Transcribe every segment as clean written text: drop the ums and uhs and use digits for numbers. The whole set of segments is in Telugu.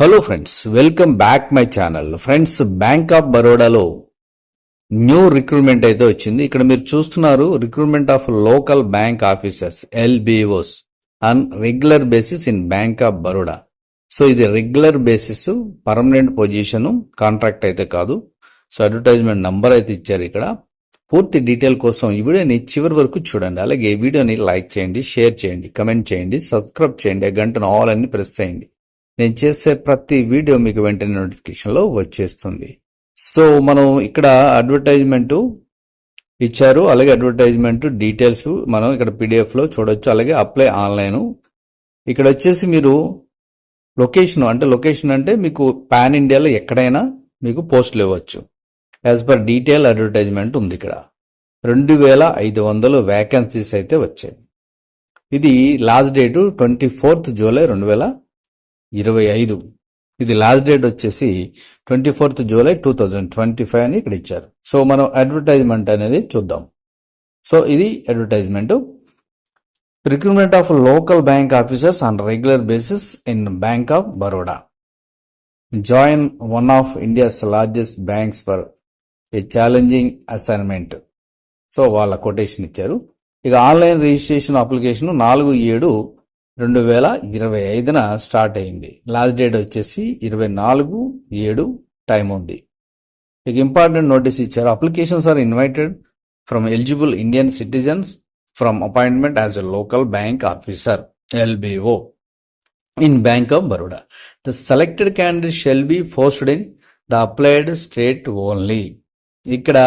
Hello friends, welcome back my channel. Friends, bank of బరోడాలో న్యూ రిక్రూట్మెంట్ అయితే వచ్చింది. ఇక్కడ మీరు చూస్తున్నారు recruitment of local bank officers LBOs on regular basis in bank of Baroda. So ఇది regular basis, permanent position, contract అయితే కాదు. సో అడ్వర్టైజ్మెంట్ నంబర్ అయితే ఇచ్చారు. ఇక్కడ పూర్తి డీటెయిల్ కోసం ఈ వీడియోని చివరి వరకు చూడండి. అలాగే ఈ వీడియోని లైక్ చేయండి, షేర్ చేయండి, కమెంట్ చేయండి, సబ్స్క్రైబ్ చేయండి, గంటను ఆల్ అని ప్రెస్ చేయండి. నేను చేసే ప్రతి వీడియో మీకు వెంటనే నోటిఫికేషన్లో వచ్చేస్తుంది. సో మనం ఇక్కడ అడ్వర్టైజ్మెంట్ ఇచ్చారు. అలాగే అడ్వర్టైజ్మెంట్ డీటెయిల్స్ మనం ఇక్కడ PDF లో చూడొచ్చు. అలాగే అప్లై ఆన్లైన్. ఇక్కడ వచ్చేసి మీరు లొకేషన్ అంటే మీకు పాన్ ఇండియాలో ఎక్కడైనా మీకు పోస్టులు ఇవ్వచ్చు. యాజ్ పర్ డీటెయిల్ అడ్వర్టైజ్మెంట్ ఉంది. ఇక్కడ 2500 వేకెన్సీస్ అయితే వచ్చాయి. ఇది లాస్ట్ డేట్ 24th జూలై 2025. ఇది లాస్ట్ డేట్ వచ్చేసి 24th జూలై 2025 అని ఇక్కడ ఇచ్చారు. సో మనం అడ్వర్టైజ్మెంట్ అనేది చూద్దాం. సో ఇది advertisement. Recruitment of local bank officers on regular basis in bank of Baroda. Join one of India's largest banks for a challenging assignment. So వాళ్ళ కొటేషన్ ఇచ్చారు. ఇక ఆన్లైన్ రిజిస్ట్రేషన్ అప్లికేషన్ 4/7/2025 స్టార్ట్ అయింది. లాస్ట్ డేట్ వచ్చేసి 24/7 టైం ఉంది. ఇక ఇంపార్టెంట్ నోటీస్ ఇచ్చారు. Applications are invited from eligible Indian citizens from appointment as a local bank officer LBO in Bank of Baroda. The selected candidate shall be posted in the applied state only. ఇక్కడ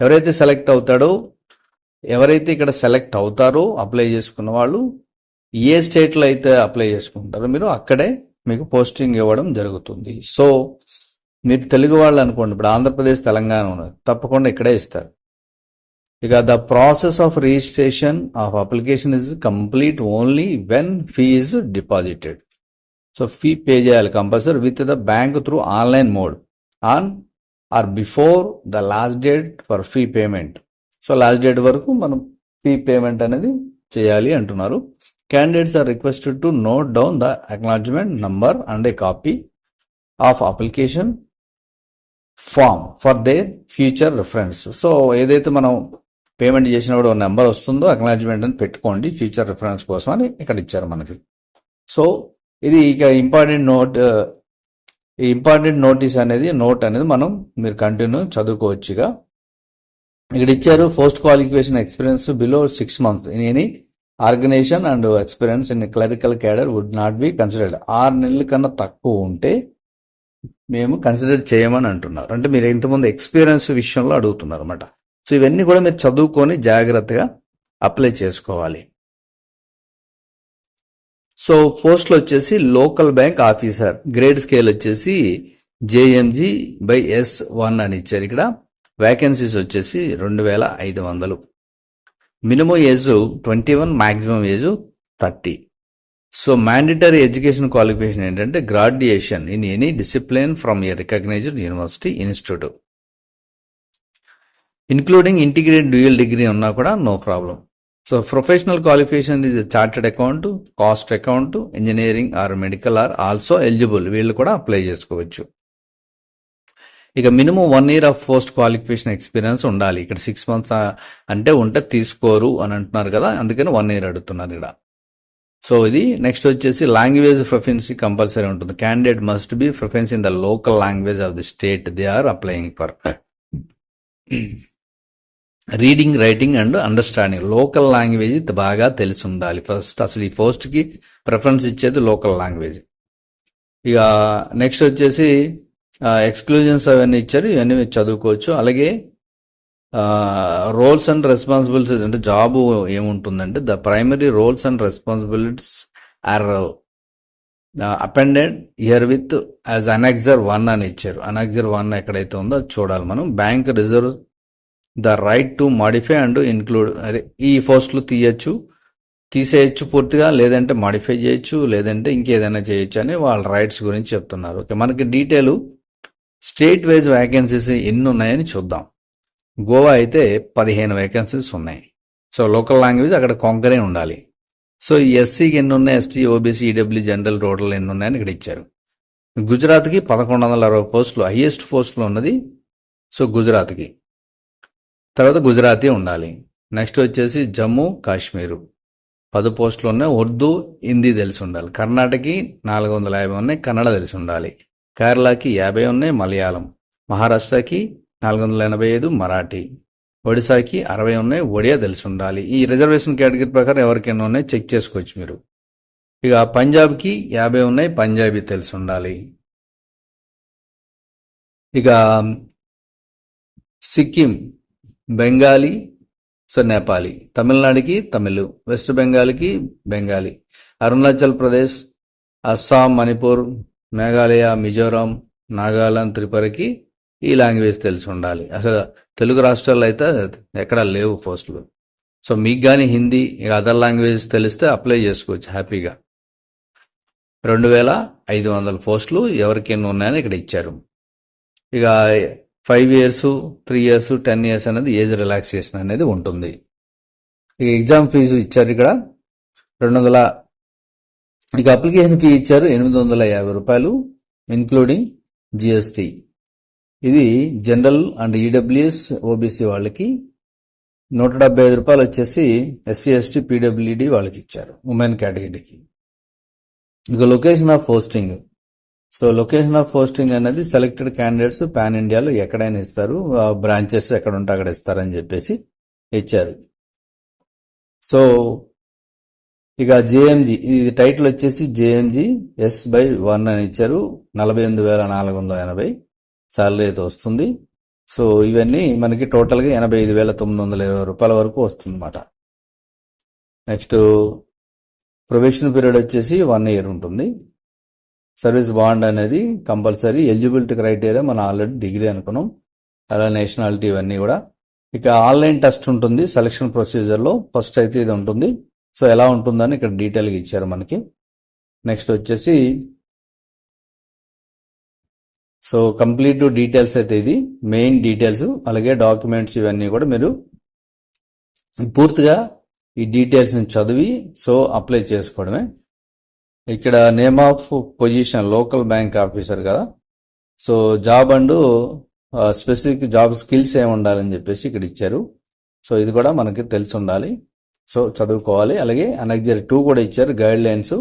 ఎవరైతే సెలెక్ట్ అవుతారో అప్లై చేసుకున్న వాళ్ళు ఏ స్టేట్లో అయితే అప్లై చేసుకుంటారో మీరు అక్కడే మీకు పోస్టింగ్ ఇవ్వడం జరుగుతుంది. సో మీరు తెలుగు వాళ్ళు అనుకోండి, ఇప్పుడు ఆంధ్రప్రదేశ్, తెలంగాణ ఉన్నది, తప్పకుండా ఇక్కడే ఇస్తారు. ఇక the process of registration of application is complete only when fee is deposited. So fee pay చేయాలి compulsory with the bank through online mode on or before the last date for fee payment. So last date వరకు మనం ఫీ పేమెంట్ అనేది చేయాలి అంటున్నారు. Candidates are requested to note down the acknowledgement number and a copy of application form for their future reference. So ఏదైతే మనం పేమెంట్ చేసినప్పుడు నెంబర్ వస్తుందో అక్నాలెడ్జ్మెంట్ అని పెట్టుకోండి ఫ్యూచర్ రిఫరెన్స్ కోసం అని ఇక్కడ ఇచ్చారు మనకి. సో ఇది ఇక ఇంపార్టెంట్ నోటీస్ అనేది మనం మీరు కంటిన్యూ చదువుకోవచ్చుగా. ఇక్కడ ఇచ్చారు post qualification experience below 6 months in any organization and experience in clerical cadre would not be considered. 6 నెలల కన్నా తక్కువ ఉంటే మేము కన్సిడర్ చేయమని అంటున్నారు. అంటే మీరు ఇంతకుముందు ఎక్స్పీరియన్స్ విషయంలో అడుగుతున్నారు అన్నమాట. సో ఇవన్నీ కూడా మీరు చదువుకొని జాగ్రత్తగా అప్లై చేసుకోవాలి. సో పోస్టులు వచ్చేసి local bank officer, grade scale వచ్చేసి JMG/S1 అని ఇచ్చారు. ఇక్కడ వేకెన్సీస్ వచ్చేసి 2500. Minimum age 21, maximum age 30. So mandatory education qualification ఏంటంటే graduation in any discipline from a recognised university institute including integrated dual degree ఉన్నా కూడా no problem. So professional qualification ఇది chartered account, cost account, engineering or medical or also eligible. వీళ్ళు కూడా అప్లై చేసుకోవచ్చు. ఇక minimum 1 year of post qualification experience ఉండాలి. ఇక్కడ 6 months అంటే ఉంటే తీసుకోరు అని అంటున్నారు కదా, అందుకని 1 year అడుగుతున్నారు ఇక్కడ. సో ఇది నెక్స్ట్ వచ్చేసి లాంగ్వేజ్ ప్రొఫెన్సీ కంపల్సరీ ఉంటుంది. Candidate must be proficiency in the local language of the state they are applying for. Reading, writing and understanding. Local language బాగా తెలిసి ఉండాలి. ఫస్ట్ అసలు ఈ పోస్ట్కి ప్రిఫరెన్స్ ఇచ్చేది లోకల్ లాంగ్వేజ్. ఇక నెక్స్ట్ వచ్చేసి ఎక్స్క్లూజన్స్ అవన్నీ ఇచ్చారు, ఇవన్నీ మీరు చదువుకోవచ్చు. అలాగే రోల్స్ అండ్ రెస్పాన్సిబిలిటీస్ అంటే జాబ్ ఏముంటుందంటే the primary roles and responsibilities are appended here with as annexure 1 అని ఇచ్చారు. అనెక్సర్ 1 ఎక్కడైతే ఉందో అది చూడాలి మనం. Bank reserve the right to modify and include. అదే ఈ పోస్టులు తీసేయచ్చు పూర్తిగా, లేదంటే మాడిఫై చేయొచ్చు, లేదంటే ఇంకేదైనా చేయొచ్చు అని వాళ్ళ రైట్స్ గురించి చెప్తున్నారు. ఓకే, మనకి డీటెయిల్ స్టేట్ వైజ్ వేకెన్సీస్ ఎన్ని ఉన్నాయని చూద్దాం. గోవా అయితే 15 వేకెన్సీస్ ఉన్నాయి. సో లోకల్ లాంగ్వేజ్ అక్కడ కొంకణి ఉండాలి. సో ఎస్సీకి ఎన్ని ఉన్నాయి, ST, OBC, EW, general, total ఎన్ని ఉన్నాయని ఇక్కడ ఇచ్చారు. గుజరాత్కి 1160 పోస్టులు, హైయెస్ట్ పోస్టులు ఉన్నది. సో గుజరాత్కి తర్వాత గుజరాతీ ఉండాలి. నెక్స్ట్ వచ్చేసి జమ్మూ కాశ్మీరు 10 పోస్టులు ఉన్నాయి. ఉర్దూ, హిందీ తెలిసి ఉండాలి. కర్ణాటకకి 450 ఉన్నాయి, కన్నడ తెలిసి ఉండాలి. కేరళకి 50 ఉన్నాయి, మలయాళం. మహారాష్ట్రకి 485, మరాఠీ. ఒడిశాకి 60 ఉన్నాయి, ఒడియా తెలిసి ఉండాలి. ఈ రిజర్వేషన్ కేటగిరీ ప్రకారం ఎవరికైనా ఉన్నాయి చెక్ చేసుకోవచ్చు మీరు. ఇక పంజాబ్కి 50 ఉన్నాయి, పంజాబీ తెలిసి ఉండాలి. ఇక సిక్కిం బెంగాలీ, సో నేపాలీ. తమిళనాడుకి తమిళ్, వెస్ట్ బెంగాల్కి బెంగాలీ. అరుణాచల్ ప్రదేశ్, అస్సాం, మణిపూర్, మేఘాలయ, మిజోరాం, నాగాలాండ్, త్రిపురకి ఈ లాంగ్వేజ్ తెలిసి ఉండాలి. అసలు తెలుగు రాష్ట్రాల్లో అయితే ఎక్కడా లేవు పోస్టులు. సో మీకు కానీ హిందీ ఇక అదర్ లాంగ్వేజ్ తెలిస్తే అప్లై చేసుకోవచ్చు హ్యాపీగా. 2500 పోస్టులు ఎవరికైనా ఉన్నాయని ఇక్కడ ఇచ్చారు. ఇక 5 years, 3 years, 10 years అనేది ఏజ్ రిలాక్సేషన్ అనేది ఉంటుంది. ఇక ఎగ్జామ్ ఫీజు ఇచ్చారు ఇక్కడ 200. ఇక అప్లికేషన్ ఫీ ఇచ్చారు 850 రూపాయలు ఇన్క్లూడింగ్ జిఎస్టీ. ఇది జనరల్ అండ్ ఈడబ్ల్యూఎస్ ఓబీసీ వాళ్ళకి. 175 రూపాయలు వచ్చేసి ఎస్సీ ఎస్టీ పీడబ్ల్యూడి వాళ్ళకి ఇచ్చారు, ఉమెన్ కేటగిరీకి. ఇక location of posting. So location of posting అనేది సెలెక్టెడ్ క్యాండిడేట్స్ పాన్ ఇండియాలో ఎక్కడైనా ఇస్తారు, బ్రాంచెస్ ఎక్కడ ఉంటే అక్కడ ఇస్తారని చెప్పేసి ఇచ్చారు. సో ఇక జేఎంజీ, ఇది టైటిల్ వచ్చేసి జేఎంజీ S/1 అని ఇచ్చారు. 48,480 శాలరీ అయితే వస్తుంది. సో ఇవన్నీ మనకి టోటల్గా 85,920 రూపాయల వరకు వస్తుంది అన్నమాట. నెక్స్ట్ ప్రొబేషన్ పీరియడ్ వచ్చేసి 1 year ఉంటుంది. సర్వీస్ బాండ్ అనేది కంపల్సరీ. ఎలిజిబిలిటీ క్రైటీరియా మనం ఆల్రెడీ డిగ్రీ అనుకున్నాం, అలా నేషనాలిటీ ఇవన్నీ కూడా. ఇక ఆన్లైన్ టెస్ట్ ఉంటుంది సెలక్షన్ ప్రొసీజర్లో. ఫస్ట్ అయితే ఇది ఉంటుంది. సో ఎలా ఉంటుందని ఇక్కడ డీటెయిల్గా ఇచ్చారు మనకి. నెక్స్ట్ వచ్చేసి సో కంప్లీట్ డీటెయిల్స్ అయితే ఇది మెయిన్ డీటెయిల్స్. అలాగే డాక్యుమెంట్స్ ఇవన్నీ కూడా మీరు పూర్తిగా ఈ డీటెయిల్స్ని చదివి సో అప్లై చేసుకోవడమే. ఇక్కడ name of position local bank officer కదా. So job and specific job skills ఏమి ఉండాలని చెప్పేసి ఇక్కడ ఇచ్చారు. సో ఇది కూడా మనకి తెలిసి ఉండాలి, సో చదువుకోవాలి. అలాగే అనెక్జర్ 2 కూడా ఇచ్చారు guide lines.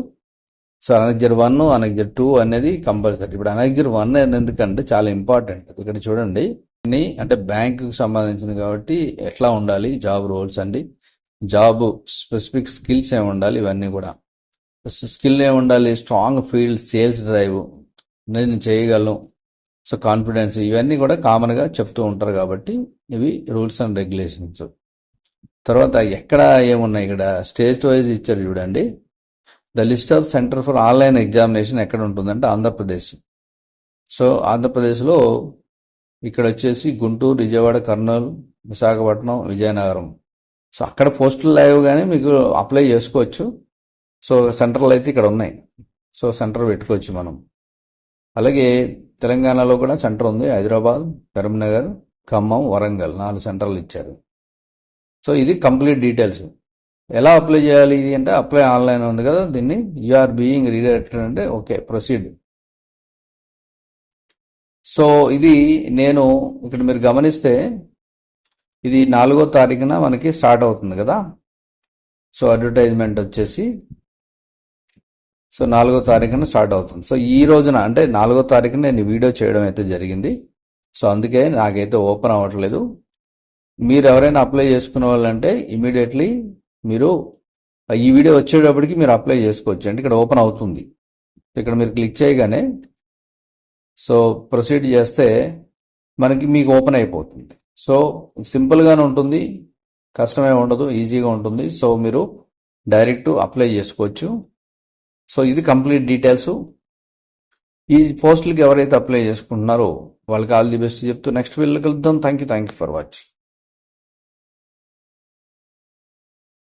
So annexure 1, annexure 2 అనేది కంపల్సరీ. ఇప్పుడు అనెక్జర్ 1 ఎందుకంటే చాలా ఇంపార్టెంట్. ఇక్కడ చూడండి, అంటే బ్యాంకుకి సంబంధించింది కాబట్టి ఎట్లా ఉండాలి జాబ్ రోల్స్ అండి, జాబ్ స్పెసిఫిక్ స్కిల్స్ ఏమి ఉండాలి, ఇవన్నీ కూడా. స్కిల్ ఏమి ఉండాలి, స్ట్రాంగ్ ఫీల్డ్ సేల్స్ డ్రైవ్, నేను చేయగలను, సో కాన్ఫిడెన్స్, ఇవన్నీ కూడా కామన్గా చెప్తూ ఉంటారు కాబట్టి ఇవి రూల్స్ అండ్ రెగ్యులేషన్స్. తర్వాత ఎక్కడ ఏమున్నాయి, ఇక్కడ స్టేట్ వైజ్ ఇచ్చారు చూడండి. The list of centre for online examination ఎక్కడ ఉంటుందంటే ఆంధ్రప్రదేశ్. సో ఆంధ్రప్రదేశ్లో ఇక్కడ వచ్చేసి గుంటూరు, విజయవాడ, కర్నూలు, విశాఖపట్నం, విజయనగరం. సో అక్కడ పోస్టులు లేవు కానీ మీకు అప్లై చేసుకోవచ్చు. సో సెంటర్లు అయితే ఇక్కడ ఉన్నాయి, సో సెంటర్ పెట్టుకోవచ్చు మనం. అలాగే తెలంగాణలో కూడా సెంటర్ ఉంది, హైదరాబాద్, కరీంనగర్, ఖమ్మం, వరంగల్ 4 సెంటర్లు ఇచ్చారు. సో ఇది కంప్లీట్ డీటెయిల్స్. ఎలా అప్లై చేయాలి ఇది అంటే అప్లై ఆన్లైన్ ఉంది కదా, దీన్ని యూఆర్ బీయింగ్ రీడైరెక్టెడ్ అంటే ఓకే ప్రొసీడ్. సో ఇది నేను ఇక్కడ మీరు గమనిస్తే ఇది 4వ తారీఖున మనకి స్టార్ట్ అవుతుంది కదా. సో అడ్వర్టైజ్మెంట్ వచ్చేసి సో 4వ తారీఖున స్టార్ట్ అవుతుంది. సో ఈ రోజున అంటే 4వ తారీఖున నేను వీడియో చేయడం అయితే జరిగింది. సో అందుకే నాకైతే ఓపెన్ అవ్వట్లేదు. మీరు ఎవరైనా అప్లై చేసుకునే వాళ్ళంటే ఇమీడియట్లీ మీరు ఈ వీడియో వచ్చేటప్పటికి మీరు అప్లై చేసుకోవచ్చు. అంటే ఇక్కడ ఓపెన్ అవుతుంది, ఇక్కడ మీరు క్లిక్ చేయగానే సో ప్రొసీడ్ చేస్తే మనకి మీకు ఓపెన్ అయిపోతుంది. సో సింపుల్గానే ఉంటుంది, కష్టమే ఉండదు, ఈజీగా ఉంటుంది. సో మీరు డైరెక్ట్ అప్లై చేసుకోవచ్చు. సో ఇది కంప్లీట్ డీటెయిల్స్. ఈ పోస్టులకి ఎవరైతే అప్లై చేసుకుంటున్నారో వాళ్ళకి ఆల్ ది బెస్ట్ చెప్తూ నెక్స్ట్ వీడియోలో కలుద్దాం. Thank you for watching.